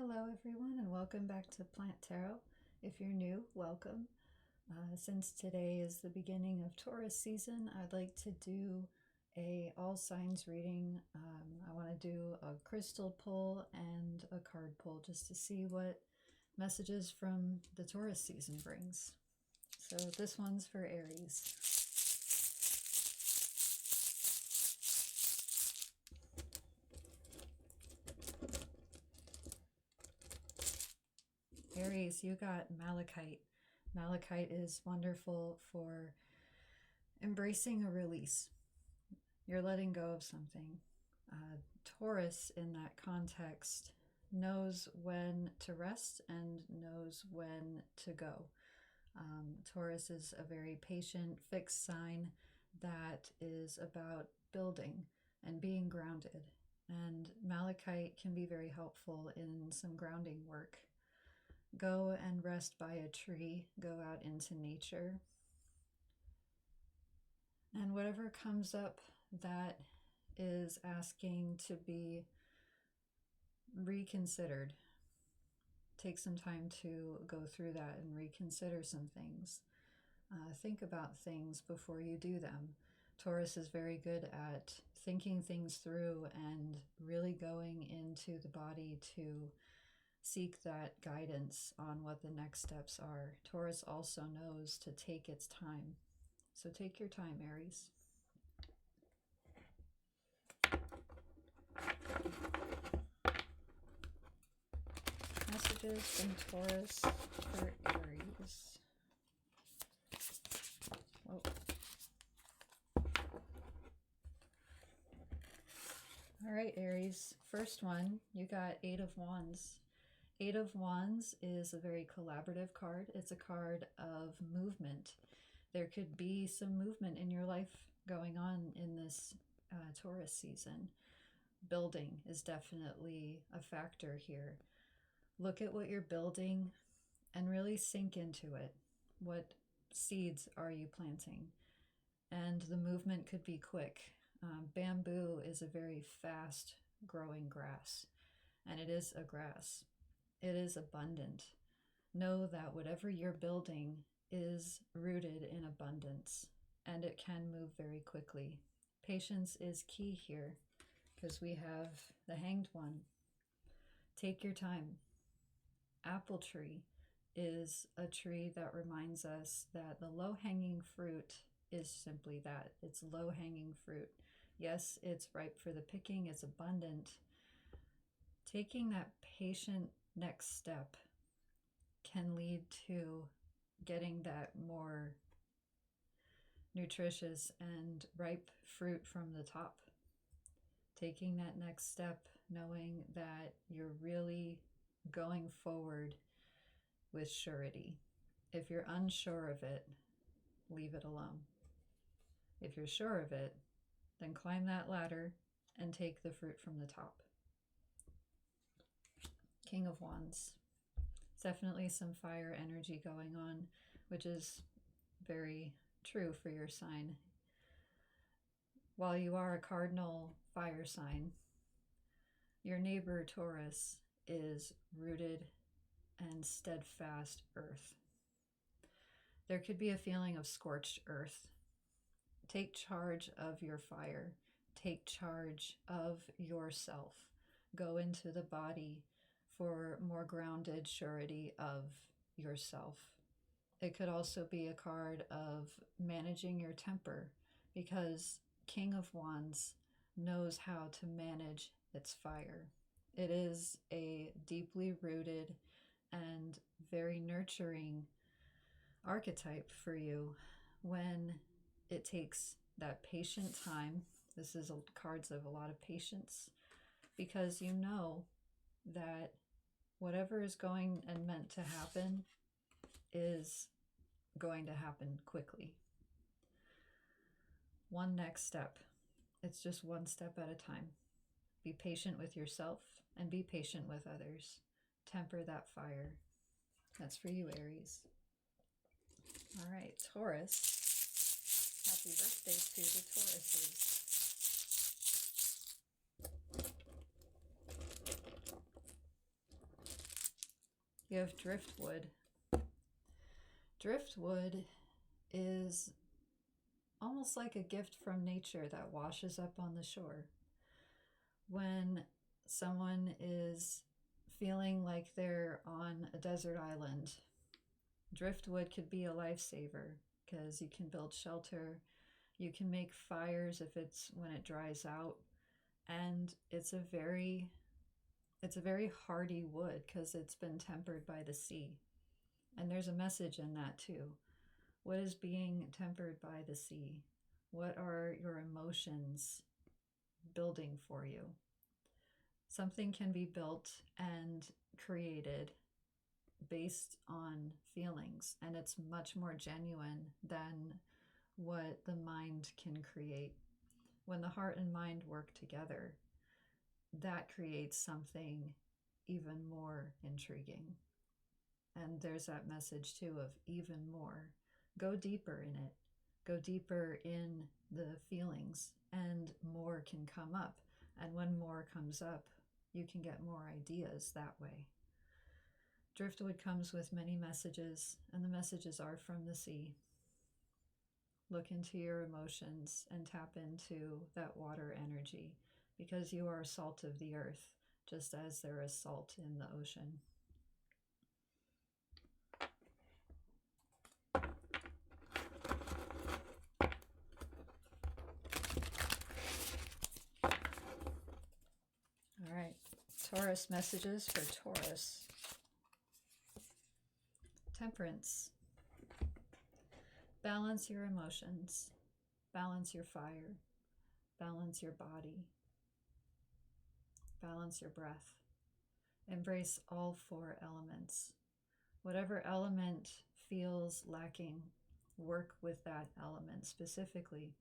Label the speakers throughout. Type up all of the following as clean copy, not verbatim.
Speaker 1: Hello everyone and welcome back to Plant Tarot. If you're new, welcome. Since today is the beginning of Taurus season, I'd like to do a all signs reading. I want to do a crystal pull and a card pull just to see what messages from the Taurus season brings. So this one's for Aries. Aries, you got Malachite. Malachite is wonderful for embracing a release. You're letting go of something. Taurus, in that context, knows when to rest and knows when to go. Taurus is a very patient, fixed sign that is about building and being grounded. And Malachite can be very helpful in some grounding work. Go and rest by a tree, go out into nature. And whatever comes up that is asking to be reconsidered, take some time to go through that and reconsider some things. Think about things before you do them. Taurus is very good at thinking things through and really going into the body to seek that guidance on what the next steps are. Taurus also knows to take its time. So take your time, Aries. Messages from Taurus for Aries. Whoa. All right, Aries. First one, you got Eight of Wands. Eight of Wands is a very collaborative card. It's a card of movement. There could be some movement in your life going on in this Taurus season. Building is definitely a factor here. Look at what you're building and really sink into it. What seeds are you planting? And the movement could be quick. Bamboo is a very fast growing grass, and it is a grass. It is abundant. Know that whatever you're building is rooted in abundance, and it can move very quickly. Patience is key here because we have the Hanged One. Take your time. Apple tree is a tree that reminds us that the low-hanging fruit is simply that. It's low-hanging fruit. Yes, it's ripe for the picking. It's abundant. Taking that patient next step can lead to getting that more nutritious and ripe fruit from the top. Taking that next step, knowing that you're really going forward with surety. If you're unsure of it, leave it alone. If you're sure of it, then climb that ladder and take the fruit from the top. King of Wands. Definitely some fire energy going on, which is very true for your sign. While you are a cardinal fire sign, your neighbor Taurus is rooted and steadfast earth. There could be a feeling of scorched earth. Take charge of your fire. Take charge of yourself. Go into the body for more grounded surety of yourself. It could also be a card of managing your temper, because King of Wands knows how to manage its fire. It is a deeply rooted and very nurturing archetype for you when it takes that patient time. This is cards of a lot of patience, because you know that whatever is going and meant to happen is going to happen quickly. One next step. It's just one step at a time. Be patient with yourself and be patient with others. Temper that fire. That's for you, Aries. All right, Taurus. Happy birthday to the Tauruses. You have driftwood. Driftwood is almost like a gift from nature that washes up on the shore. When someone is feeling like they're on a desert island, driftwood could be a lifesaver because you can build shelter, you can make fires if it's when it dries out, and it's a very hardy wood because it's been tempered by the sea. And there's a message in that too. What is being tempered by the sea? What are your emotions building for you? Something can be built and created based on feelings, and it's much more genuine than what the mind can create. When the heart and mind work together, that creates something even more intriguing. And there's that message too of even more. Go deeper in it. Go deeper in the feelings, and more can come up. And when more comes up, you can get more ideas that way. Driftwood comes with many messages, and the messages are from the sea. Look into your emotions and tap into that water energy, because you are salt of the earth, just as there is salt in the ocean. All right, Taurus messages for Taurus. Temperance. Balance your emotions. Balance your fire. Balance your body. Balance your breath. Embrace all 4 elements. Whatever element feels lacking, work with that element specifically.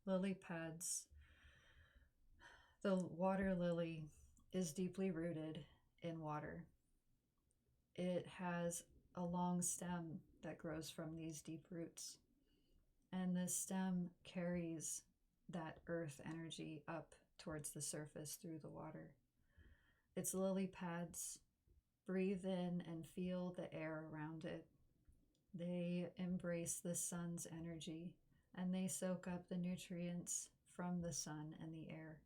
Speaker 1: Lily pads. The water lily is deeply rooted in water. It has a long stem that grows from these deep roots. And this stem carries that earth energy up towards the surface through the water. Its lily pads breathe in and feel the air around it. They embrace the sun's energy, and they soak up the nutrients from the sun and the air.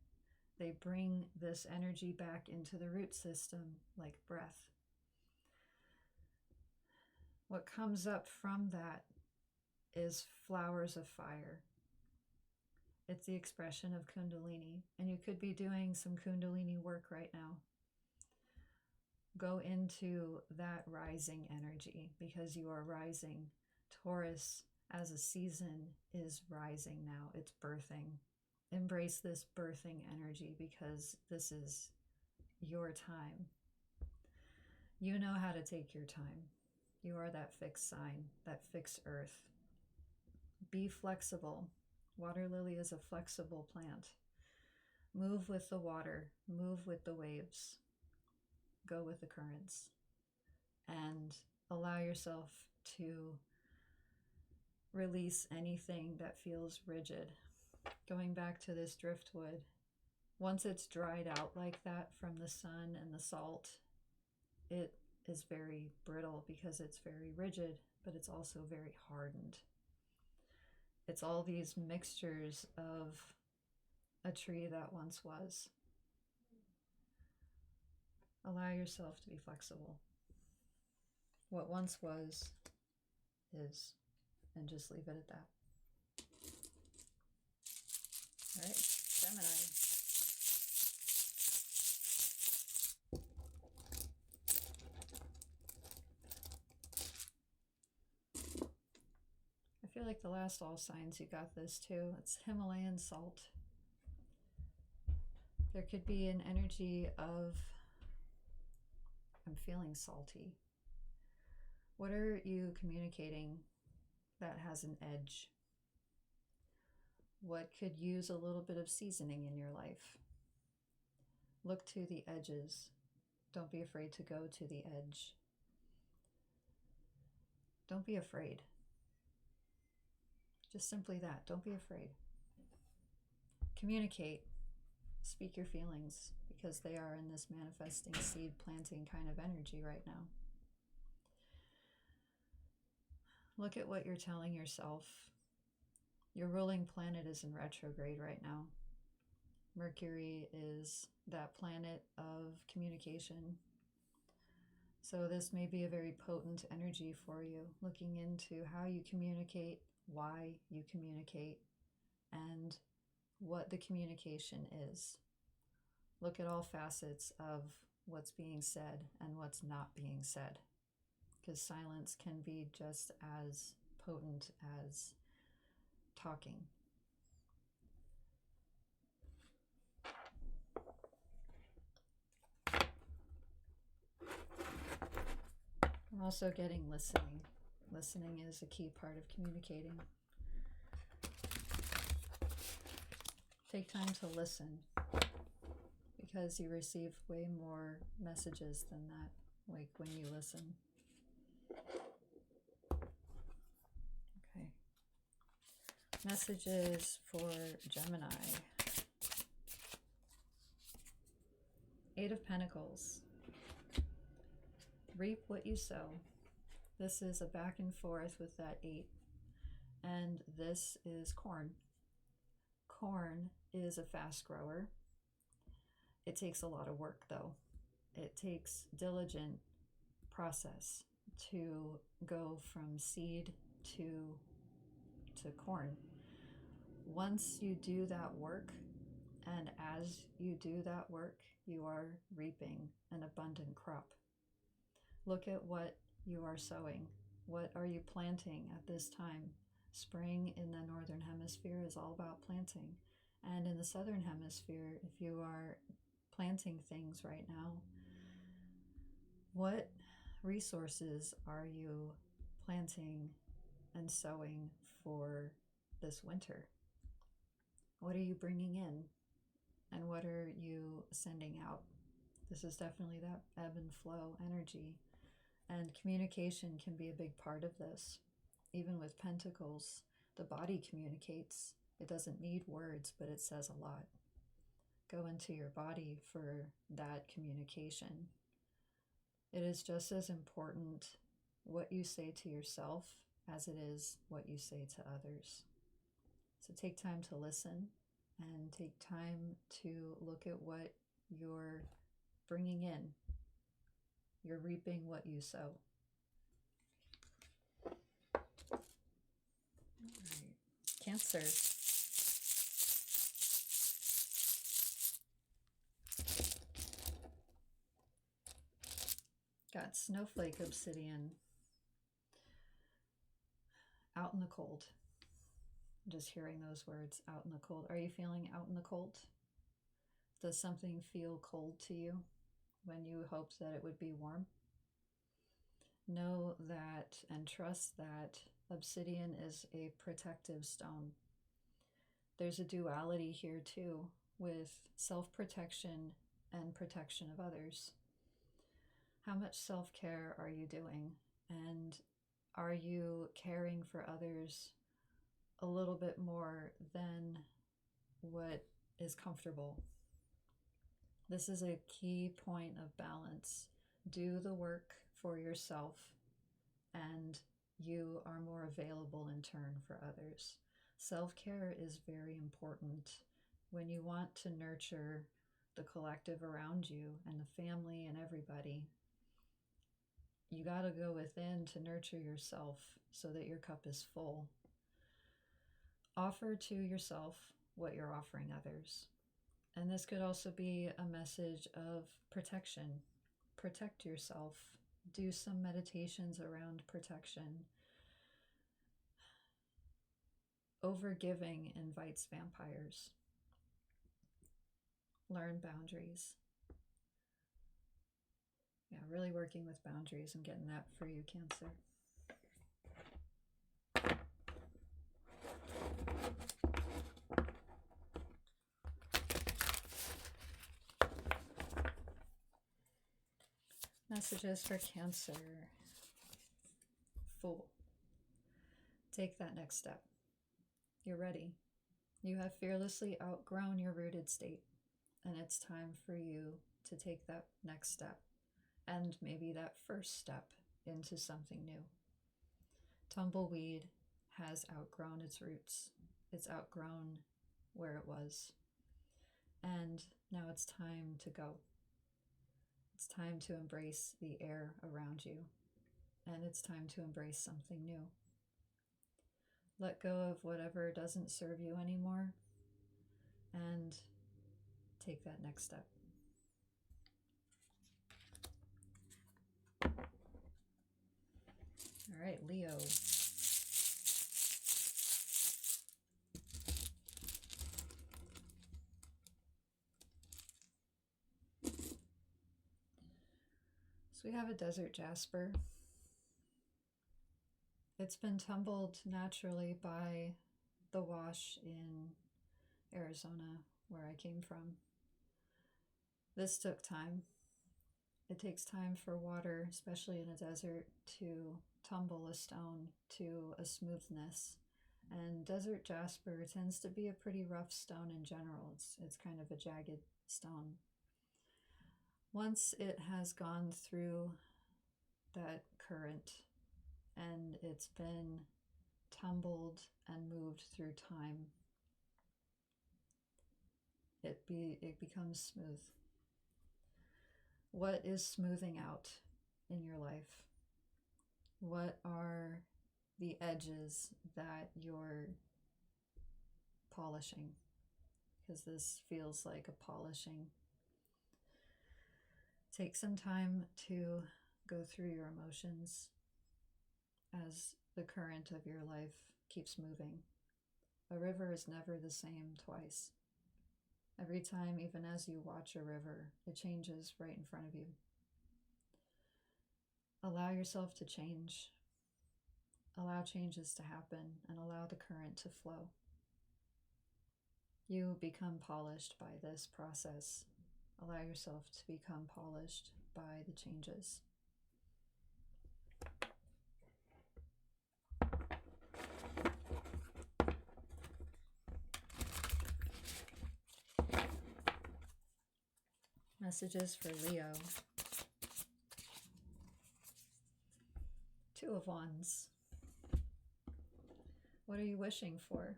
Speaker 1: They bring this energy back into the root system like breath. What comes up from that is flowers of fire. It's the expression of Kundalini, and you could be doing some Kundalini work right now. Go into that rising energy because you are rising. Taurus, as a season, is rising now. It's birthing. Embrace this birthing energy because this is your time. You know how to take your time. You are that fixed sign, that fixed earth. Be flexible. Water lily is a flexible plant. Move with the water. Move with the waves. Go with the currents. And allow yourself to release anything that feels rigid. Going back to this driftwood, once it's dried out like that from the sun and the salt, it is very brittle because it's very rigid, but it's also very hardened. It's all these mixtures of a tree that once was. Allow yourself to be flexible. What once was is, and just leave it at that. All right, Gemini. I feel like the last all signs you got this too. It's Himalayan salt. There could be an energy of, I'm feeling salty. What are you communicating that has an edge? What could use a little bit of seasoning in your life? Look to the edges. Don't be afraid to go to the edge. Don't be afraid. Just simply that. Don't be afraid. Communicate. Speak your feelings because they are in this manifesting seed planting kind of energy right now. Look at what you're telling yourself. Your ruling planet is in retrograde right now. Mercury is that planet of communication. So this may be a very potent energy for you, looking into how you communicate, why you communicate, and what the communication is. Look at all facets of what's being said and what's not being said, because silence can be just as potent as talking. I'm also getting listening. Listening is a key part of communicating. Take time to listen, because you receive way more messages than that, like when you listen. Okay. Messages for Gemini. Eight of Pentacles. Reap what you sow. This is a back and forth with that 8. And this is corn. Corn is a fast grower. It takes a lot of work though. It takes diligent process to go from seed to corn. Once you do that work, and as you do that work, you are reaping an abundant crop. Look at what you are sowing. What are you planting at this time? Spring in the northern hemisphere is all about planting. And in the southern hemisphere, if you are planting things right now, what resources are you planting and sowing for this winter? What are you bringing in? And what are you sending out? This is definitely that ebb and flow energy. And communication can be a big part of this. Even with Pentacles, the body communicates. It doesn't need words, but it says a lot. Go into your body for that communication. It is just as important what you say to yourself as it is what you say to others. So take time to listen and take time to look at what you're bringing in. You're reaping what you sow. All right. Cancer. Got snowflake obsidian. Out in the cold. I'm just hearing those words, out in the cold. Are you feeling out in the cold? Does something feel cold to you when you hoped that it would be warm? Know that and trust that obsidian is a protective stone. There's a duality here too, with self-protection and protection of others. How much self-care are you doing? And are you caring for others a little bit more than what is comfortable? This is a key point of balance. Do the work for yourself, and you are more available in turn for others. Self-care is very important when you want to nurture the collective around you and the family and everybody. You got to go within to nurture yourself so that your cup is full. Offer to yourself what you're offering others. And this could also be a message of protection. Protect yourself. Do some meditations around protection. Overgiving invites vampires. Learn boundaries. Yeah, really working with boundaries and getting that for you, Cancer. Messages for Cancer. Fool. Take that next step. You're ready. You have fearlessly outgrown your rooted state, and it's time for you to take that next step, and maybe that first step into something new. Tumbleweed has outgrown its roots. It's outgrown where it was. And now it's time to go. It's time to embrace the air around you. And it's time to embrace something new. Let go of whatever doesn't serve you anymore and take that next step. All right, Leo. So we have a desert jasper. It's been tumbled naturally by the wash in Arizona, where I came from. This took time. It takes time for water, especially in a desert, to tumble a stone to a smoothness. And desert jasper tends to be a pretty rough stone in general. It's kind of a jagged stone. Once it has gone through that current and it's been tumbled and moved through time, it becomes smooth. What is smoothing out in your life? What are the edges that you're polishing? Because this feels like a polishing. Take some time to go through your emotions as the current of your life keeps moving. A river is never the same twice. Every time, even as you watch a river, it changes right in front of you. Allow yourself to change. Allow changes to happen and allow the current to flow. You become polished by this process. Allow yourself to become polished by the changes. Messages for Leo. Two of Wands. What are you wishing for?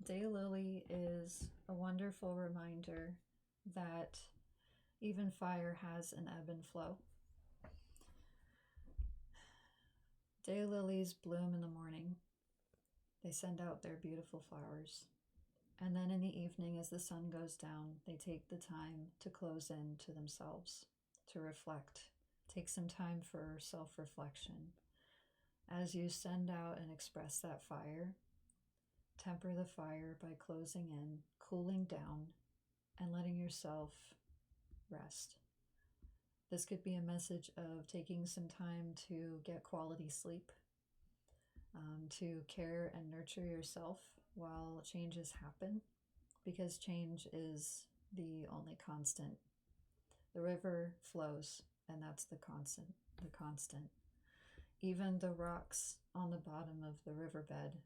Speaker 1: Daylily is a wonderful reminder that even fire has an ebb and flow. Daylilies bloom in the morning. They send out their beautiful flowers. And then in the evening, as the sun goes down, they take the time to close in to themselves, to reflect. Take some time for self-reflection. As you send out and express that fire, temper the fire by closing in, cooling down, and letting yourself rest. This could be a message of taking some time to get quality sleep, to care and nurture yourself while changes happen, because change is the only constant. The river flows, and that's the constant. Even the rocks on the bottom of the riverbed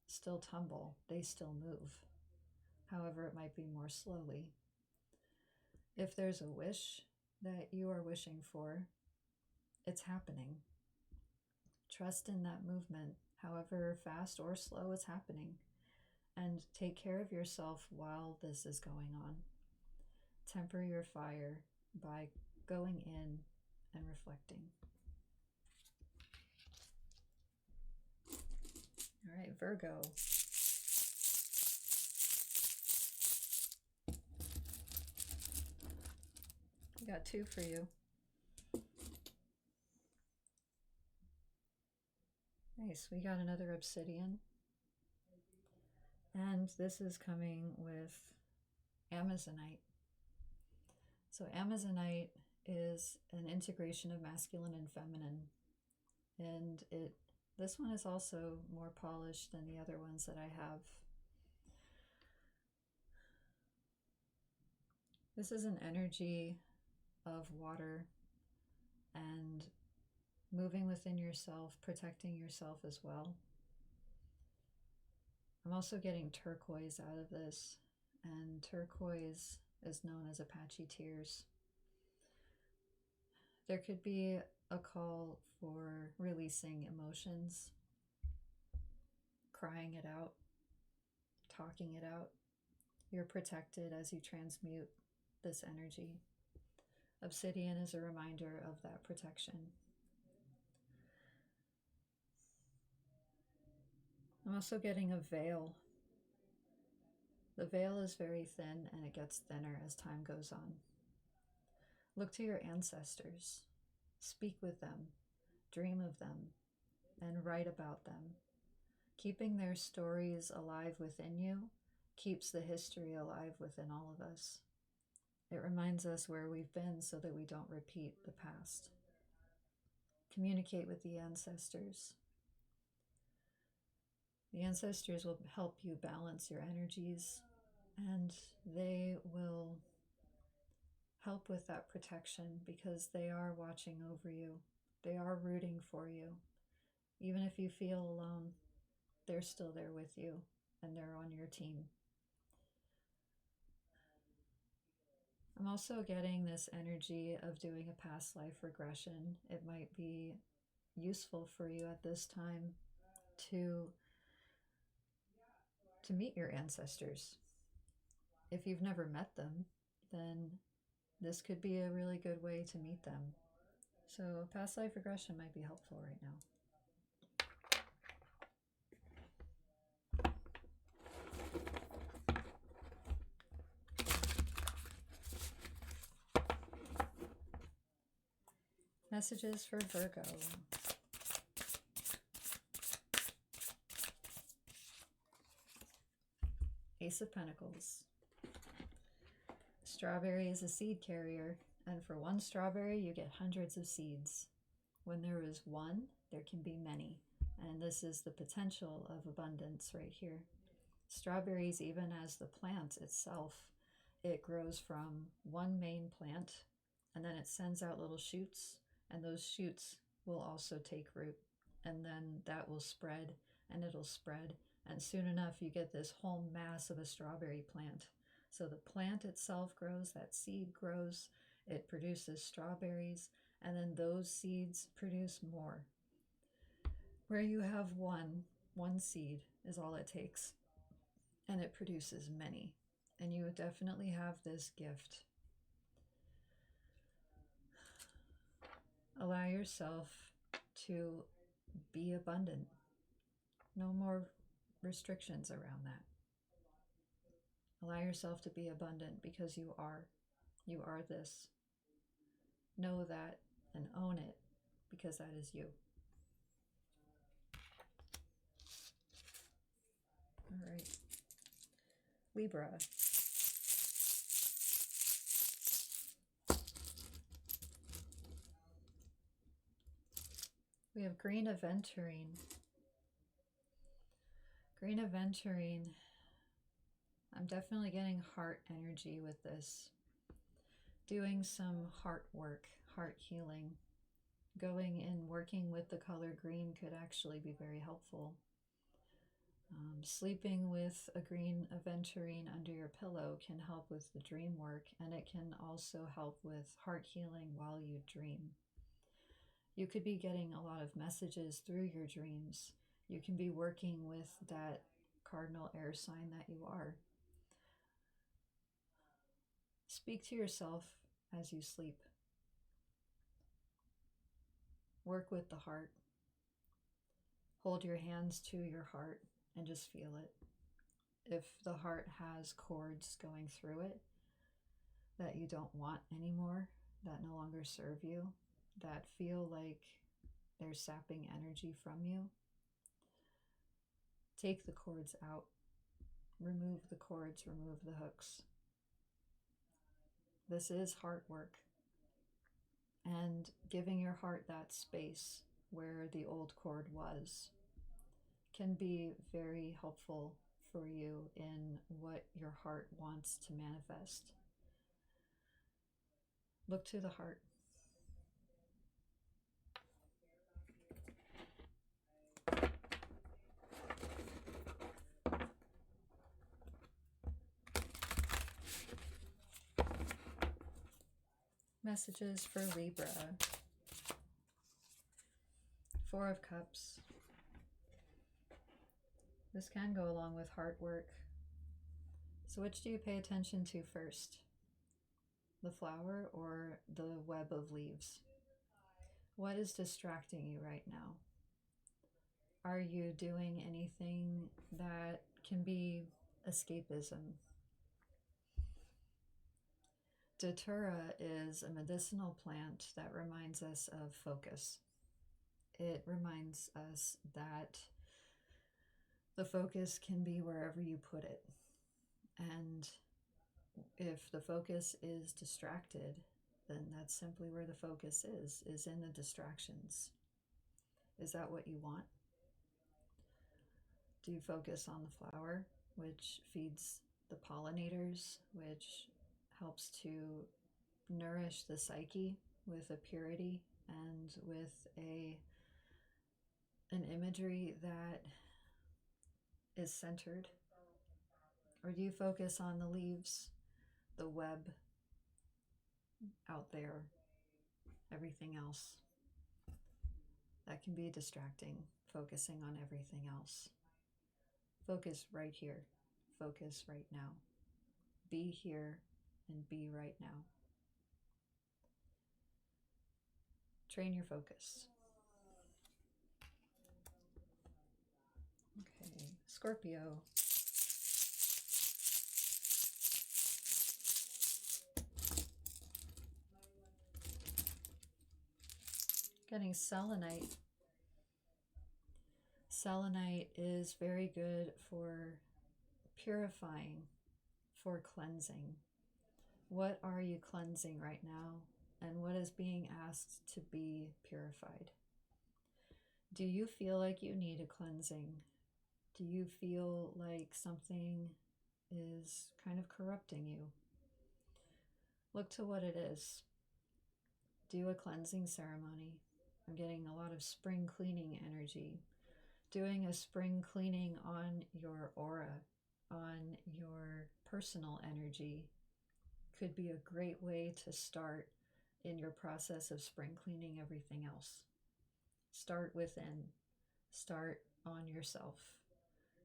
Speaker 1: still tumble, they still move. However, it might be more slowly. If there's a wish that you are wishing for, it's happening. Trust in that movement, however fast or slow it's happening, and take care of yourself while this is going on. Temper your fire by going in and reflecting. All right, Virgo. I got two for you. Nice, we got another obsidian. And this is coming with Amazonite. So Amazonite is an integration of masculine and feminine. And this one is also more polished than the other ones that I have. This is an energy of water and moving within yourself, protecting yourself as well. I'm also getting turquoise out of this, and turquoise is known as Apache tears. There could be a call for releasing emotions crying it out, talking it out. You're protected as you transmute this energy. Obsidian is a reminder of that protection. I'm also getting a veil. The veil is very thin and it gets thinner as time goes on. Look to your ancestors. Speak with them. Dream of them. And write about them. Keeping their stories alive within you keeps the history alive within all of us. It reminds us where we've been so that we don't repeat the past. Communicate with the ancestors. The ancestors will help you balance your energies, and they will help with that protection because they are watching over you. They are rooting for you. Even if you feel alone, they're still there with you and they're on your team. I'm also getting this energy of doing a past life regression. It might be useful for you at this time to meet your ancestors. If you've never met them, then this could be a really good way to meet them. So past life regression might be helpful right now. Messages for Virgo. Ace of Pentacles. Strawberry is a seed carrier, and for one strawberry you get hundreds of seeds. When there is one, there can be many, and this is the potential of abundance right here. Strawberries, even as the plant itself, it grows from one main plant, and then it sends out little shoots, and those shoots will also take root, and then that will spread, and it'll spread, and soon enough you get this whole mass of a strawberry plant. So the plant itself grows, that seed grows, it produces strawberries, and then those seeds produce more. Where you have one seed is all it takes, and it produces many. And you definitely have this gift. Allow yourself to be abundant. No more restrictions around that. Allow yourself to be abundant because you are. You are this. Know that and own it because that is you. All right. Libra. We have Green Aventurine. Green Aventurine. I'm definitely getting heart energy with this. Doing some heart work, heart healing. Going and working with the color green could actually be very helpful. Sleeping with a green aventurine under your pillow can help with the dream work, and it can also help with heart healing while you dream. You could be getting a lot of messages through your dreams. You can be working with that cardinal air sign that you are. Speak to yourself as you sleep. Work with the heart. Hold your hands to your heart and just feel it. If the heart has cords going through it that you don't want anymore, that no longer serve you, that feel like they're sapping energy from you, take the cords out. Remove the cords, remove the hooks. This is heart work. And giving your heart that space where the old cord was can be very helpful for you in what your heart wants to manifest. Look to the heart. Messages for Libra. 4 of Cups. This can go along with heart work. So which do you pay attention to first? The flower or the web of leaves? What is distracting you right now? Are you doing anything that can be escapism? Datura is a medicinal plant that reminds us of focus. It reminds us that the focus can be wherever you put it. And if the focus is distracted, then that's simply where the focus is in the distractions. Is that what you want? Do you focus on the flower, which feeds the pollinators, which helps to nourish the psyche with a purity and with an imagery that is centered? Or do you focus on the leaves, the web out there, everything else? That can be distracting, focusing on everything else. Focus right here. Focus right now. Be here and be right now. Train your focus. Okay, Scorpio. Getting selenite. Selenite is very good for purifying, for cleansing. What are you cleansing right now? And what is being asked to be purified? Do you feel like you need a cleansing? Do you feel like something is kind of corrupting you? Look to what it is. Do a cleansing ceremony. I'm getting a lot of spring cleaning energy. Doing a spring cleaning on your aura, on your personal energy, could be a great way to start in your process of spring cleaning everything else. Start within, start on yourself,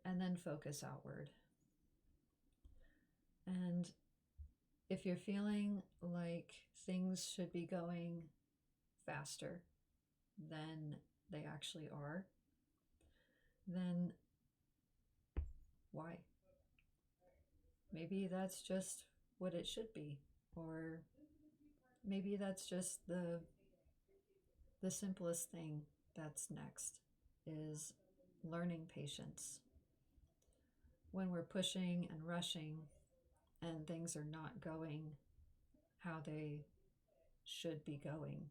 Speaker 1: and then focus outward. And if you're feeling like things should be going faster than they actually are, then why? Maybe that's just what it should be, or maybe that's just the simplest thing that's next is learning patience. When we're pushing and rushing and things are not going how they should be going,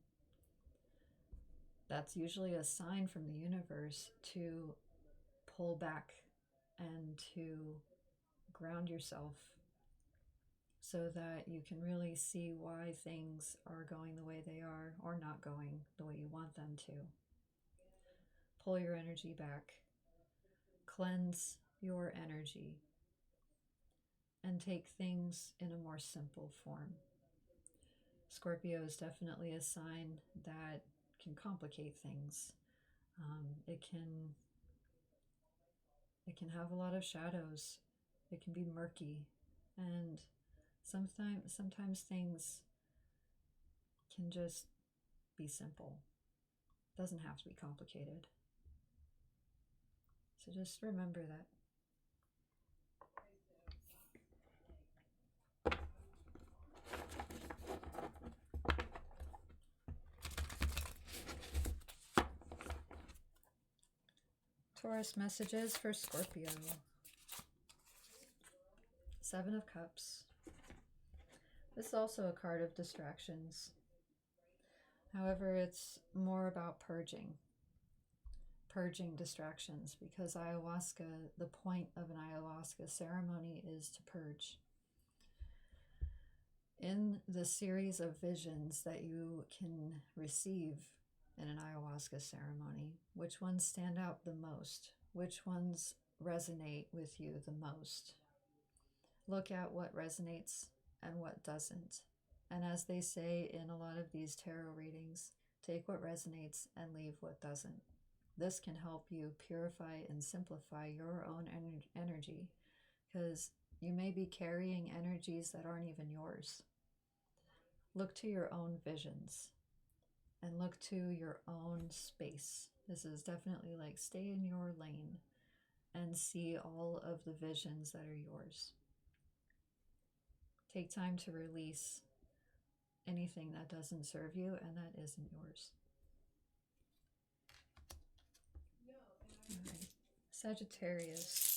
Speaker 1: that's usually a sign from the universe to pull back and to ground yourself so that you can really see why things are going the way they are or not going the way you want them to. Pull your energy back, cleanse your energy, and take things in a more simple form. Scorpio is definitely a sign that can complicate things. It can have a lot of shadows. It can be murky, and sometimes things can just be simple. It doesn't have to be complicated. So just remember that. Taurus messages for Scorpio. Seven of Cups. This is also a card of distractions. However, it's more about purging distractions, because ayahuasca, the point of an ayahuasca ceremony is to purge. In the series of visions that you can receive in an ayahuasca ceremony, which ones stand out the most? Which ones resonate with you the most? Look at what resonates and what doesn't. And as they say in a lot of these tarot readings, take what resonates and leave what doesn't. this can help you purify and simplify your own energy, because you may be carrying energies that aren't even yours. Look to your own visions and look to your own space. This is definitely like stay in your lane and see all of the visions that are yours. Take time to release anything that doesn't serve you and that isn't yours. All right. Sagittarius.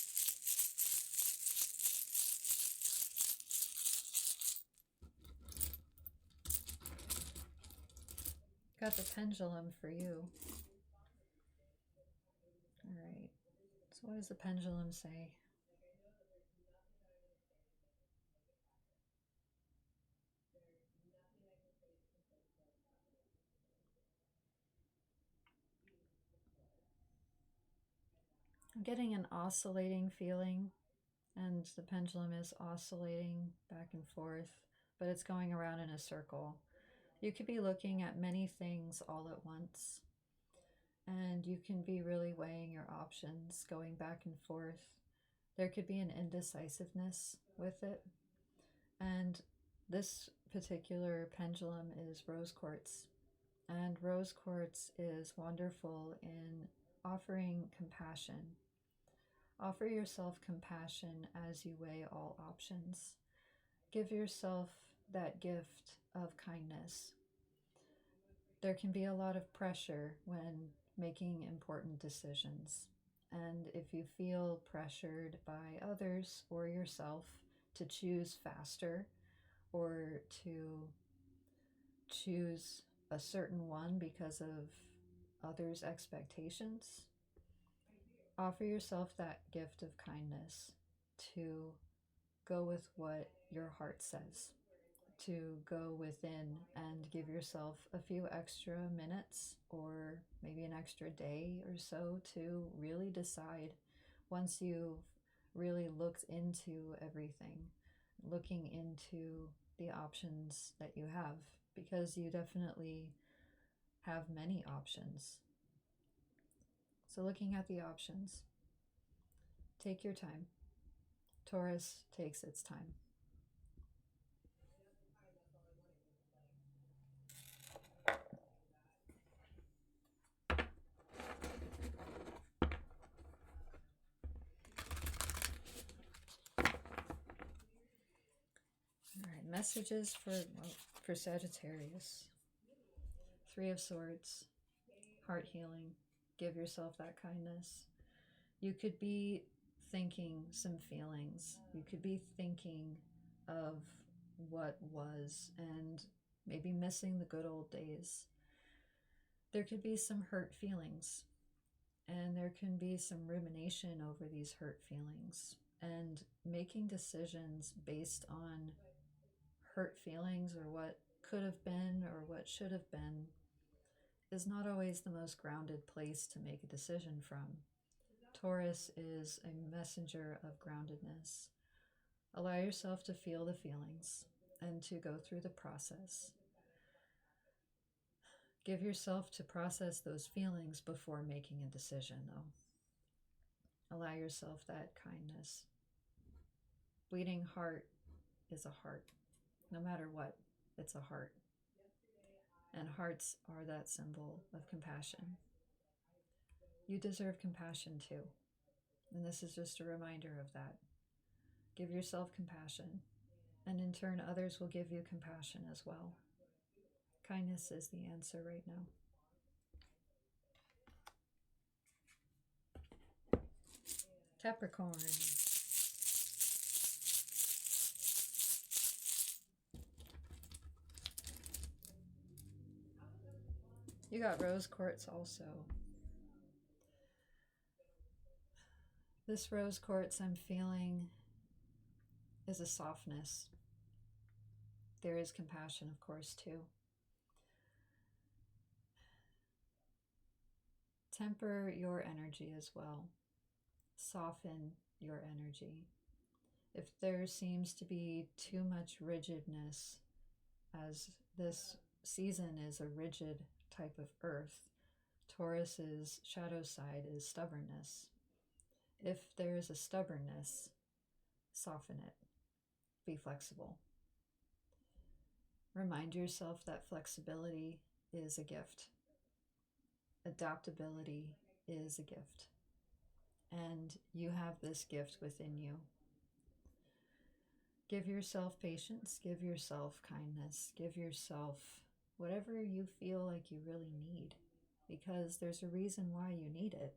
Speaker 1: Got the pendulum for you. All right. So what does the pendulum say? I'm getting an oscillating feeling, and the pendulum is oscillating back and forth, but it's going around in a circle. You could be looking at many things all at once, and you can be really weighing your options, going back and forth. There could be an indecisiveness with it. And this particular pendulum is rose quartz. And rose quartz is wonderful in offering compassion. Offer yourself compassion as you weigh all options. Give yourself that gift of kindness. There can be a lot of pressure when making important decisions. And if you feel pressured by others or yourself to choose faster or to choose a certain one because of others' expectations, offer yourself that gift of kindness to go with what your heart says, to go within and give yourself a few extra minutes or maybe an extra day or so to really decide once you've really looked into everything, looking into the options that you have, because you definitely have many options. So looking at the options, take your time. Taurus takes its time. All right, messages for Sagittarius. 3 of Swords, heart healing. Give yourself that kindness. You could be thinking some feelings. You could be thinking of what was and maybe missing the good old days. There could be some hurt feelings, and there can be some rumination over these hurt feelings, and making decisions based on hurt feelings or what could have been or what should have been is not always the most grounded place to make a decision from. Taurus is a messenger of groundedness. Allow yourself to feel the feelings and to go through the process. Give yourself to process those feelings before making a decision, though. Allow yourself that kindness. Bleeding heart is a heart. No matter what, it's a heart. And hearts are that symbol of compassion. You deserve compassion too. And this is just a reminder of that. Give yourself compassion, and in turn, others will give you compassion as well. Kindness is the answer right now. Capricorn. You got rose quartz also. This rose quartz I'm feeling is a softness. There is compassion, of course, too. Temper your energy as well. Soften your energy. If there seems to be too much rigidness, as this season is a rigid type of earth, Taurus's shadow side is stubbornness. If there is a stubbornness, soften it. Be flexible. Remind yourself that flexibility is a gift. Adaptability is a gift. And you have this gift within you. Give yourself patience, give yourself kindness, give yourself whatever you feel like you really need, because there's a reason why you need it.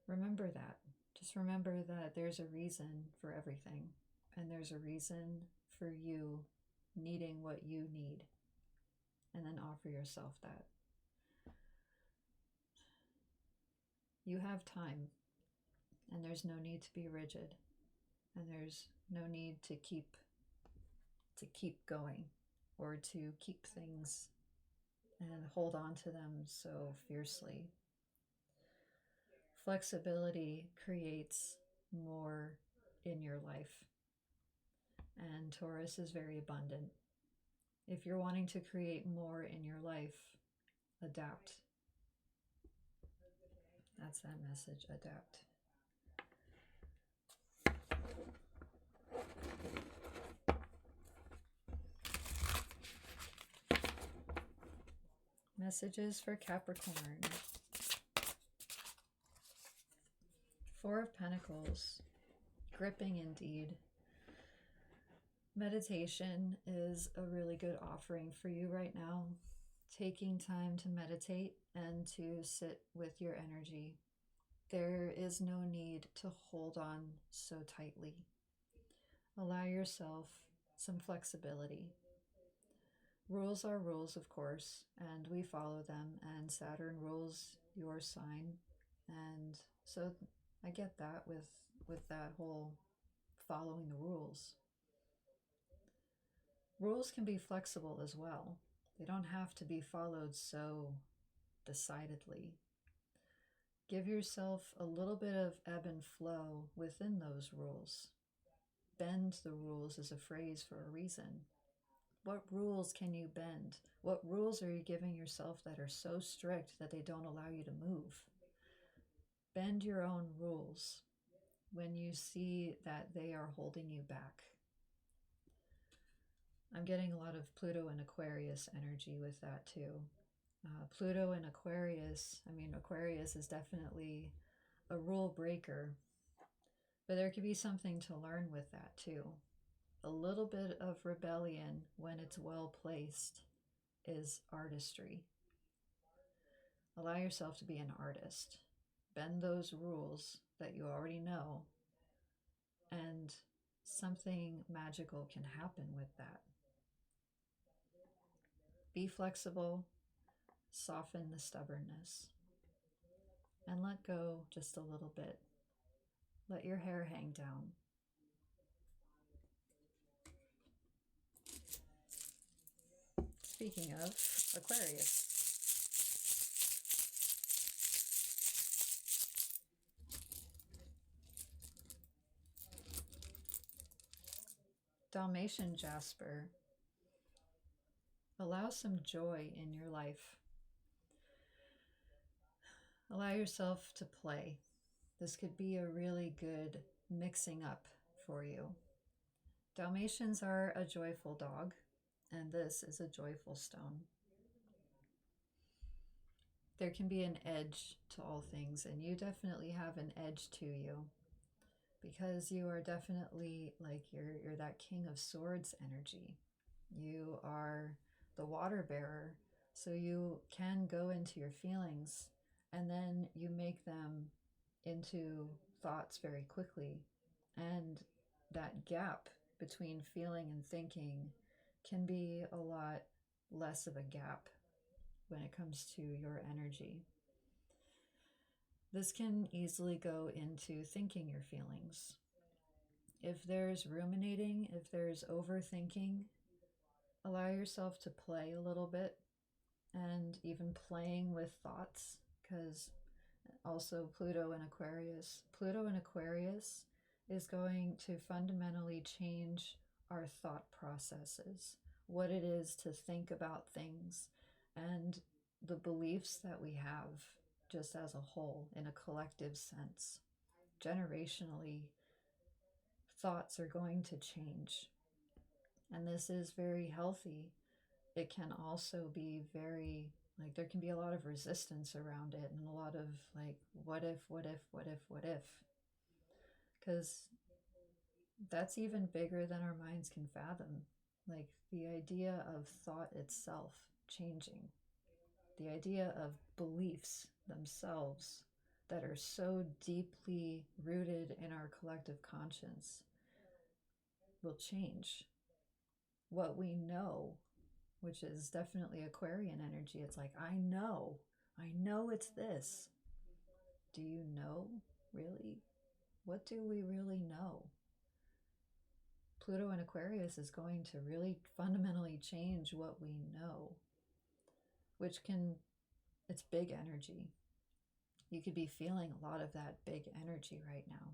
Speaker 1: Remember that. Just remember that there's a reason for everything, and there's a reason for you needing what you need, and then offer yourself that. You have time, and there's no need to be rigid, and there's no need to keep going or to keep things and hold on to them so fiercely. Flexibility creates more in your life, and Taurus is very abundant. If you're wanting to create more in your life, adapt. That's that message, adapt. Messages for Capricorn. Four of Pentacles. Gripping indeed. Meditation is a really good offering for you right now. Taking time to meditate and to sit with your energy. There is no need to hold on so tightly. Allow yourself some flexibility. Rules are rules, of course, and we follow them, and Saturn rules your sign. And so I get that with that whole following the rules. Rules can be flexible as well. They don't have to be followed so decidedly. Give yourself a little bit of ebb and flow within those rules. Bend the rules is a phrase for a reason. What rules can you bend? What rules are you giving yourself that are so strict that they don't allow you to move? Bend your own rules when you see that they are holding you back. I'm getting a lot of Pluto and Aquarius energy with that too. Pluto and Aquarius, Aquarius is definitely a rule breaker, but there could be something to learn with that too. A little bit of rebellion, when it's well placed, is artistry. Allow yourself to be an artist. Bend those rules that you already know, and something magical can happen with that. Be flexible, soften the stubbornness, and let go just a little bit. Let your hair hang down. Speaking of Aquarius, Dalmatian Jasper, allow some joy in your life. Allow yourself to play. This could be a really good mixing up for you. Dalmatians are a joyful dog, and this is a joyful stone. There can be an edge to all things, and you definitely have an edge to you, because you are definitely like you're that King of Swords energy. You are the water bearer, so you can go into your feelings and then you make them into thoughts very quickly. And that gap between feeling and thinking can be a lot less of a gap when it comes to your energy. This can easily go into thinking your feelings. If there's ruminating, if there's overthinking, allow yourself to play a little bit, and even playing with thoughts, because also Pluto and Aquarius. Pluto and Aquarius is going to fundamentally change our thought processes, what it is to think about things. And the beliefs that we have just as a whole in a collective sense. Generationally, thoughts are going to change. And this is very healthy. It can also be very, like, there can be a lot of resistance around it and a lot of, like, what if, what if, what if, what if? Because that's even bigger than our minds can fathom. Like, the idea of thought itself changing, the idea of beliefs themselves that are so deeply rooted in our collective conscience will change. What we know, which is definitely Aquarian energy, it's like, I know it's this. Do you know, really? What do we really know? Pluto in Aquarius is going to really fundamentally change what we know, which can, it's big energy. You could be feeling a lot of that big energy right now.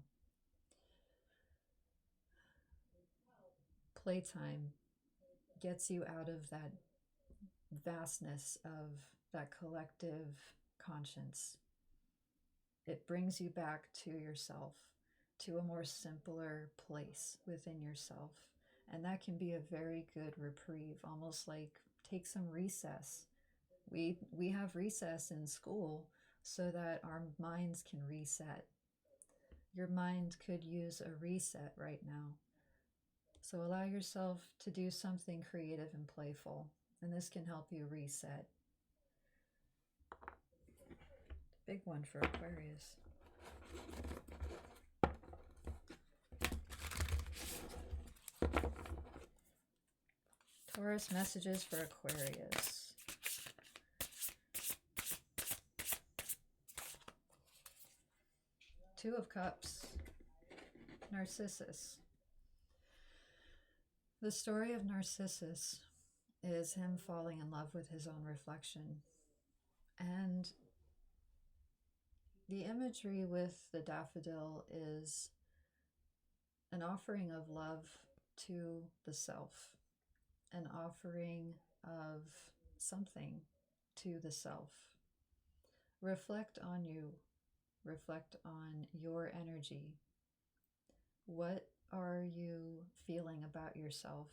Speaker 1: Playtime gets you out of that vastness of that collective conscience. It brings you back to yourself, to a more simpler place within yourself. And that can be a very good reprieve, almost like take some recess. We have recess in school so that our minds can reset. Your mind could use a reset right now. So allow yourself to do something creative and playful, and this can help you reset. Big one for Aquarius. Taurus messages for Aquarius. Two of Cups. Narcissus. The story of Narcissus is him falling in love with his own reflection. And the imagery with the daffodil is an offering of love to the self, an offering of something to the self. Reflect on you, reflect on your energy. What are you feeling about yourself?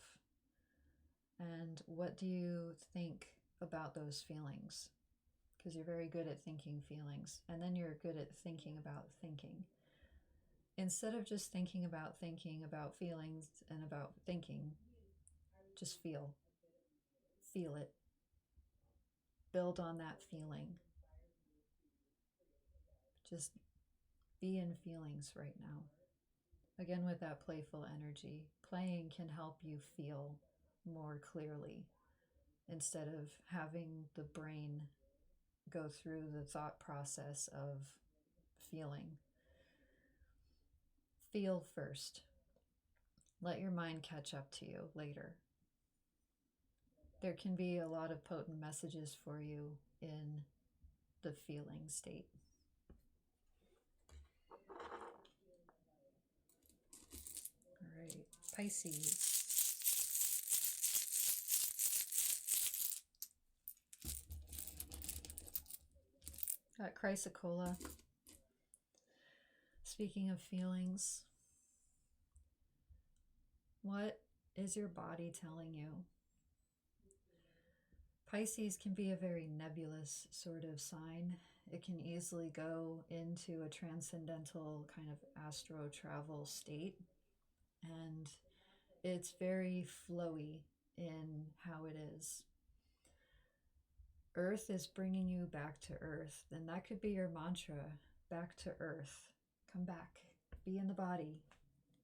Speaker 1: And what do you think about those feelings? Because you're very good at thinking feelings, and then you're good at thinking about thinking. Instead of just thinking about feelings and about thinking, just feel. Feel it. Build on that feeling. Just be in feelings right now. Again, with that playful energy, playing can help you feel more clearly instead of having the brain go through the thought process of feeling. Feel first. Let your mind catch up to you later. There can be a lot of potent messages for you in the feeling state. All right, Pisces. Got Chrysocolla. Speaking of feelings, what is your body telling you? Pisces can be a very nebulous sort of sign. It can easily go into a transcendental kind of astro travel state, and it's very flowy in how it is. Earth is bringing you back to earth, and that could be your mantra: back to earth. Come back, be in the body,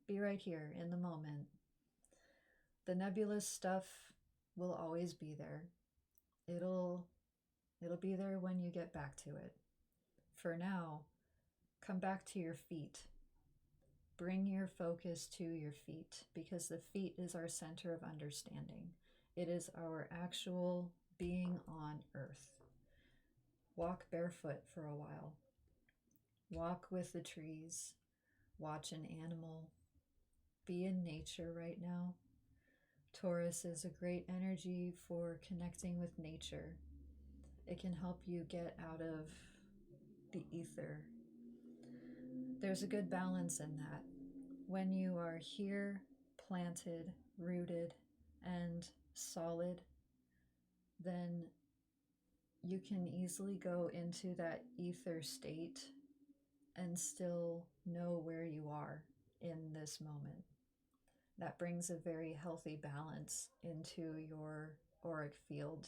Speaker 1: be right here in the moment. The nebulous stuff will always be there. It'll be there when you get back to it. For now, come back to your feet. Bring your focus to your feet, because the feet is our center of understanding. It is our actual being on earth. Walk barefoot for a while. Walk with the trees. Watch an animal. Be in nature right now. Taurus is a great energy for connecting with nature. It can help you get out of the ether. There's a good balance in that. When you are here, planted, rooted, and solid, then you can easily go into that ether state and still know where you are in this moment. That brings a very healthy balance into your auric field,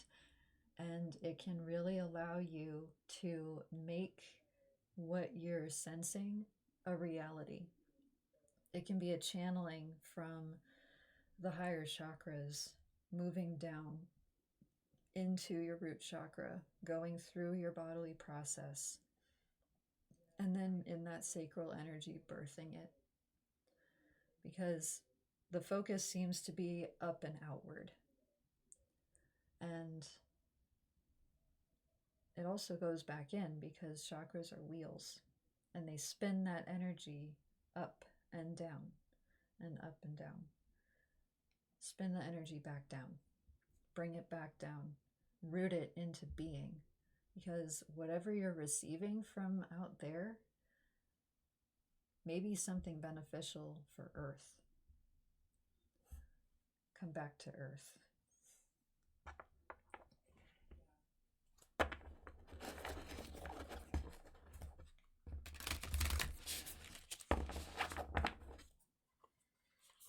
Speaker 1: and it can really allow you to make what you're sensing a reality. It can be a channeling from the higher chakras, moving down into your root chakra, going through your bodily process, and then in that sacral energy, birthing it. Because the focus seems to be up and outward. And it also goes back in because chakras are wheels, and they spin that energy up and down and up and down. Spin the energy back down, bring it back down, root it into being, because whatever you're receiving from out there may be something beneficial for Earth. Come back to Earth.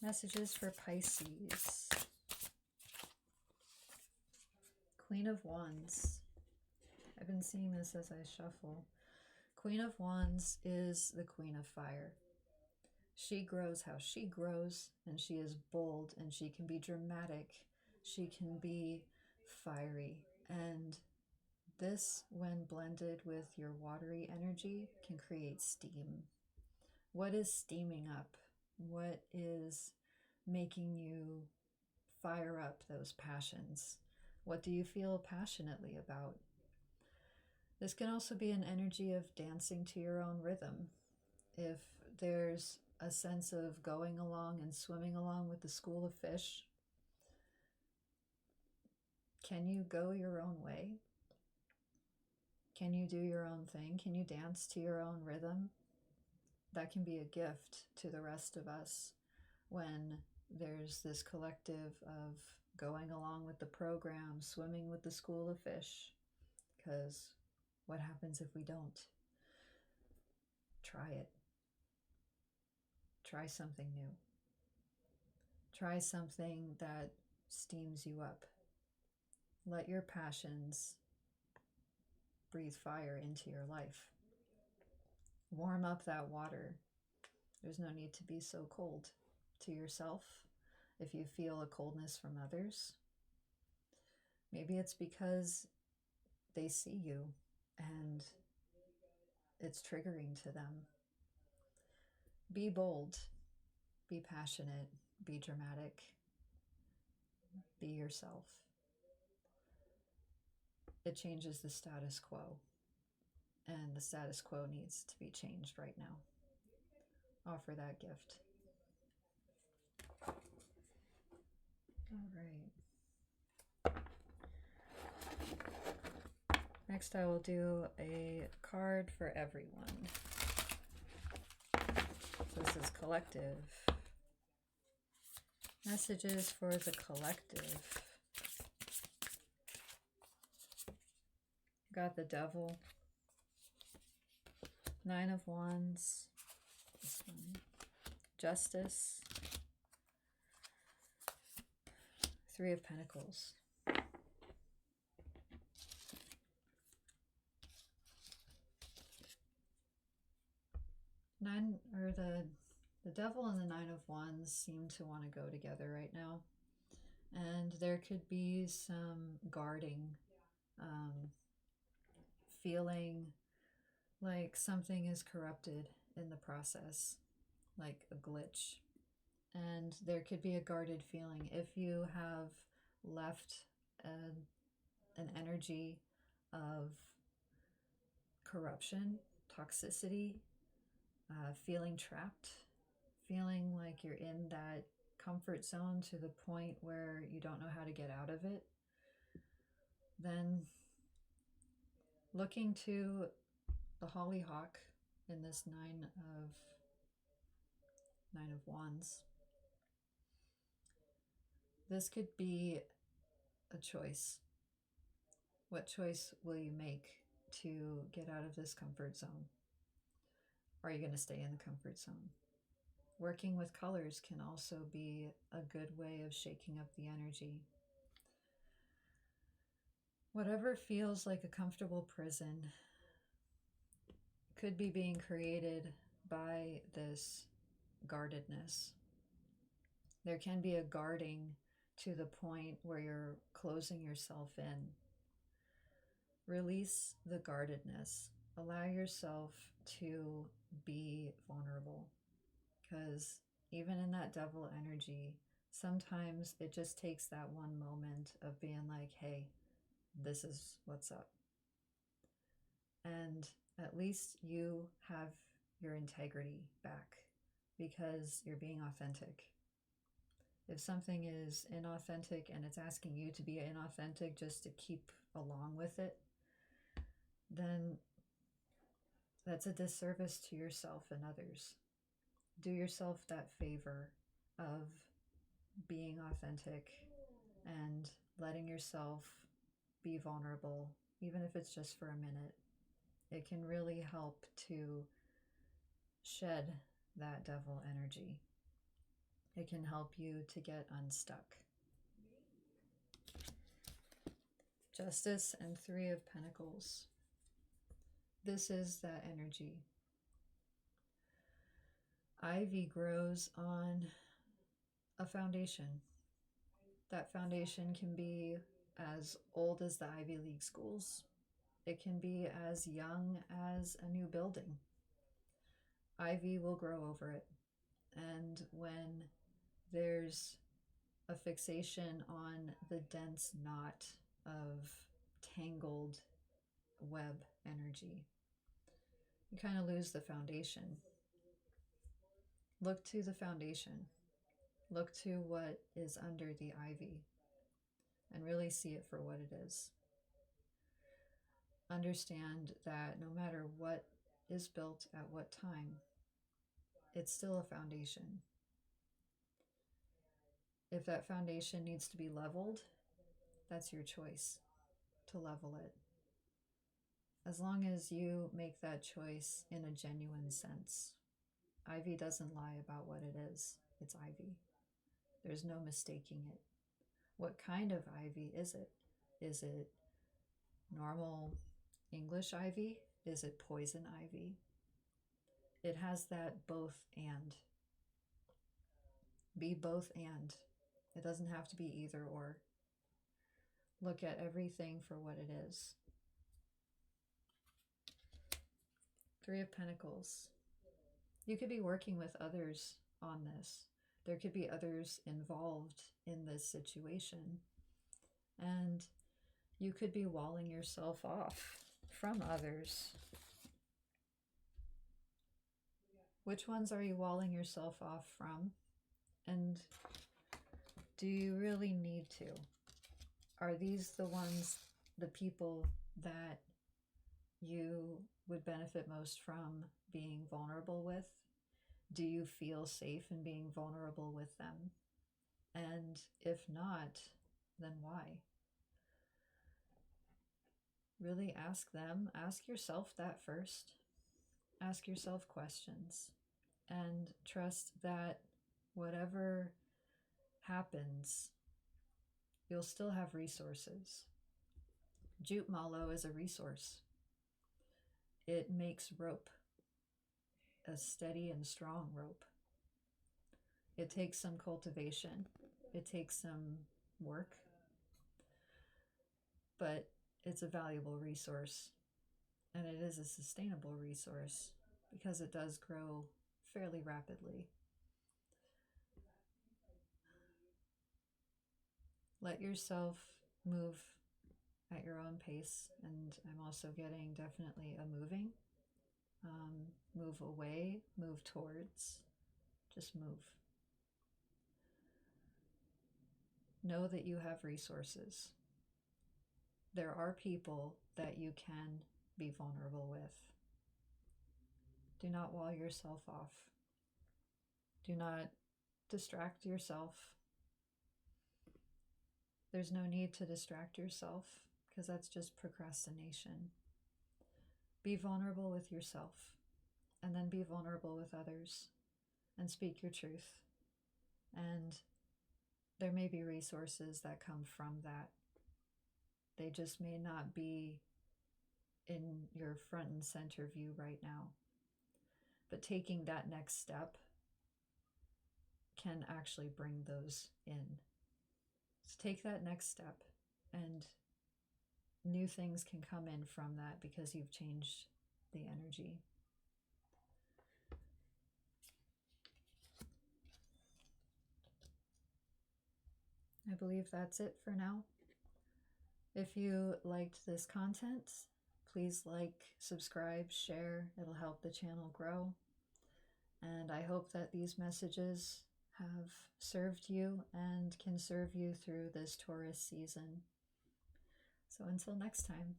Speaker 1: Messages for Pisces. Queen of Wands. I've been seeing this as I shuffle. Queen of Wands is the Queen of Fire. She grows how she grows, and she is bold, and she can be dramatic. She can be fiery. And this, when blended with your watery energy, can create steam. What is steaming up? What is making you fire up those passions? What do you feel passionately about? This can also be an energy of dancing to your own rhythm. If there's a sense of going along and swimming along with the school of fish, can you go your own way? Can you do your own thing? Can you dance to your own rhythm? That can be a gift to the rest of us when there's this collective of going along with the program, swimming with the school of fish. Because what happens if we don't? Try it. Try something new. Try something that steams you up. Let your passions breathe fire into your life. Warm up that water. There's no need to be so cold to yourself. If you feel a coldness from others, maybe it's because they see you and it's triggering to them. Be bold, be passionate, be dramatic, be yourself. It changes the status quo, and the status quo needs to be changed right now. Offer that gift. All right. Next, I will do a card for everyone. This is collective. Messages for the collective. Got the Devil, Nine of Wands, this one, Justice, Three of Pentacles. The Devil and the Nine of Wands seem to want to go together right now. And there could be some guarding, feeling like something is corrupted in the process, like a glitch. And there could be a guarded feeling. If you have left an energy of corruption, toxicity, feeling trapped, feeling like you're in that comfort zone to the point where you don't know how to get out of it, then Looking to the hollyhock in this nine of wands. This could be a choice. What choice will you make to get out of this comfort zone? Are you going to stay in the comfort zone? Working with colors can also be a good way of shaking up the energy. Whatever feels like a comfortable prison could be being created by this guardedness. There can be a guarding to the point where you're closing yourself in. Release the guardedness. Allow yourself to be vulnerable, because even in that devil energy, sometimes it just takes that one moment of being like, hey, this is what's up. And at least you have your integrity back because you're being authentic. If something is inauthentic and it's asking you to be inauthentic just to keep along with it, then that's a disservice to yourself and others. Do yourself that favor of being authentic and letting yourself be vulnerable, even if it's just for a minute. It can really help to shed that devil energy. It can help you to get unstuck. Justice and Three of Pentacles. This is that energy. Ivy grows on a foundation. That foundation can be as old as the Ivy League schools. It can be as young as a new building. Ivy will grow over it. And when there's a fixation on the dense knot of tangled web energy, you kind of lose the foundation. Look to the foundation. Look to what is under the ivy and really see it for what it is. Understand that no matter what is built at what time, it's still a foundation. If that foundation needs to be leveled, that's your choice to level it. As long as you make that choice in a genuine sense. Ivy doesn't lie about what it is. It's ivy. There's no mistaking it. What kind of ivy is it? Is it normal English ivy? Is it poison ivy? It has that both and. Be both and. It doesn't have to be either or. Look at everything for what it is. Three of Pentacles. You could be working with others on this. There could be others involved in this situation. And you could be walling yourself off from others. Which ones are you walling yourself off from? And do you really need to? Are these the ones, the people that you would benefit most from being vulnerable with? Do you feel safe in being vulnerable with them? And if not, then why? Really ask them. Ask yourself that first. Ask yourself questions. And trust that whatever happens, you'll still have resources. Jute mallow is a resource. It makes rope, a steady and strong rope. It takes some cultivation. It takes some work. But it's a valuable resource. And it is a sustainable resource because it does grow fairly rapidly. Let yourself move at your own pace. And I'm also getting definitely a moving. Move away, move towards, just move. Know that you have resources. There are people that you can be vulnerable with. Do not wall yourself off. Do not distract yourself. There's no need to distract yourself because that's just procrastination. Be vulnerable with yourself and then be vulnerable with others and speak your truth. And there may be resources that come from that. They just may not be in your front and center view right now. But taking that next step can actually bring those in. So take that next step, and new things can come in from that because you've changed the energy. I believe that's it for now. If you liked this content, please like, subscribe, share. It'll help the channel grow. And I hope that these messages have served you and can serve you through this Taurus season. So until next time.